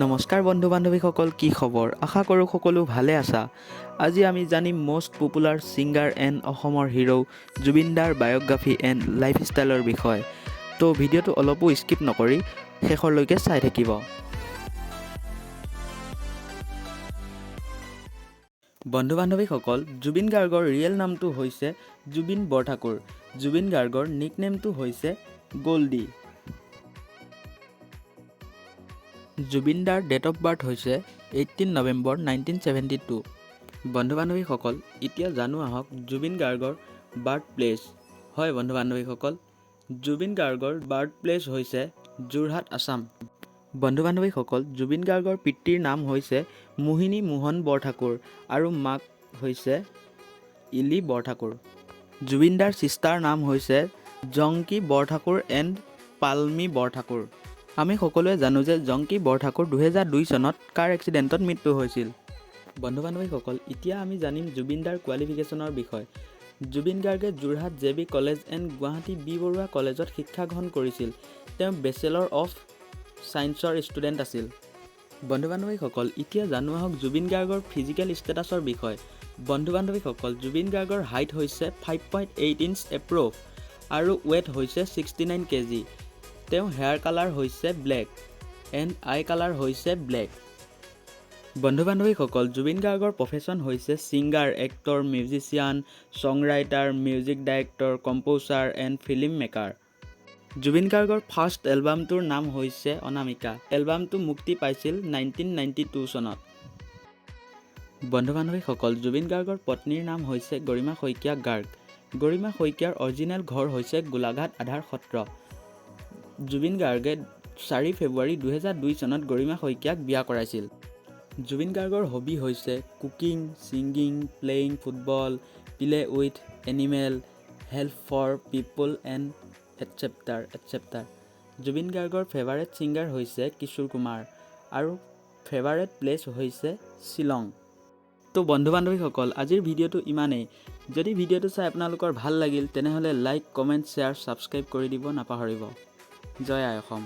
নমস্কাৰ বন্ধু বান্ধৱীসকল, কি খবৰ? আশা কৰোঁ সকলো ভালে আছা। আজি আমি জানিম মষ্ট পপুলাৰ ছিংগাৰ এণ্ড অসমৰ হিৰো জুবিনদাৰ বায়োগ্ৰাফি এণ্ড লাইফষ্টাইলৰ বিষয়ে। তো ভিডিঅ'টো অলপো স্কিপ নকৰি শেষলৈকে চাই থাকিব। বন্ধু বান্ধৱীসকল, জুবিন গাৰ্গৰ ৰিয়েল নামটো হৈছে জুবিন বৰঠাকুৰ। জুবিন গাৰ্গৰ নিকনেমটো হৈছে গল্ডি। জুবিনদাৰ ডেট অফ বাৰ্থ হৈছে 18 নৱেম্বৰ 1972। বন্ধু বান্ধৱীসকল, এতিয়া জানো আহক জুবিন গাৰ্গৰ বাৰ্থ প্লেচ। হয় বন্ধু বান্ধৱীসকল, জুবিন গাৰ্গৰ বাৰ্থ প্লেচ হৈছে যোৰহাট, আছাম। বন্ধু বান্ধৱীসকল, জুবিন গাৰ্গৰ পিতৃৰ নাম হৈছে মোহিনী মোহন বৰঠাকুৰ আৰু মাক হৈছে ইলি বৰঠাকুৰ। জুবিনদাৰ ছিষ্টাৰ নাম হৈছে জংকী বৰঠাকুৰ এণ্ড পালমি বৰঠাকুৰ। আমি সকলোৱে জানো যে জংকী বৰঠাকুৰ 2002 চনত কাৰ এক্সিডেণ্টত মৃত্যু হৈছিল। বন্ধু বান্ধৱীসকল, এতিয়া আমি জানিম জুবিনদাৰ কোৱালিফিকেশ্যনৰ বিষয়ে। জুবিন গাৰ্গে Jorhat JB college and Guwahati B Barooah কলেজত শিক্ষা গ্ৰহণ কৰিছিল। তেওঁ বেচেলৰ অফ ছায়েন্সৰ ষ্টুডেণ্ট আছিল। বন্ধু বান্ধৱীসকল, এতিয়া জানো আহক জুবিন গাৰ্গৰ ফিজিকেল ষ্টেটাছৰ বিষয়ে। বন্ধু বান্ধৱীসকল, জুবিন গাৰ্গৰ হাইট হৈছে 5.8 ইঞ্চ এপ্ৰ'ভ আৰু ৱেট হৈছে 69 kg। তেওঁ হেয়াৰ কালাৰ হৈছে ব্লেক এণ্ড আই কালাৰ হৈছে ব্লেক। বন্ধু বান্ধৱীসকল, জুবিন গাৰ্গৰ প্ৰফেশ্যন হৈছে singer, actor, musician, song writer, music director, composer and film maker. Zubeen গাৰ্গৰ ফাৰ্ষ্ট এলবামটোৰ নাম হৈছে অনামিকা। এলবামটো মুক্তি পাইছিল 1992 চনত। বন্ধু বান্ধৱীসকল, জুবিন গাৰ্গৰ পত্নীৰ নাম হৈছে গৰিমা শইকীয়া গাৰ্গ। গৰিমা শইকীয়াৰ অৰিজিনেল ঘৰ হৈছে গোলাঘাট আধাৰ সত্ৰ। জুবিন গাৰ্গে 4 ফেব্ৰুৱাৰী 2002 চনত গৰিমা শইকীয়াক বিয়া কৰাইছিল। জুবিন গাৰ্গৰ হবি হৈছে cooking, singing, playing football, play with animal, help for people and etcetera. Zubeen গাৰ্গৰ ফেভাৰেট ছিংগাৰ হৈছে কিশোৰ কুমাৰ আৰু ফেভাৰেট প্লেচ হৈছে শ্বিলং। তো বন্ধু বান্ধৱীসকল, আজিৰ ভিডিঅ'টো ইমানেই। যদি ভিডিঅ'টো চাই আপোনালোকৰ ভাল লাগিল তেনেহ'লে লাইক, কমেণ্ট, শ্বেয়াৰ, ছাবস্ক্ৰাইব কৰি দিব নাপাহৰিব। জয় আই অসম।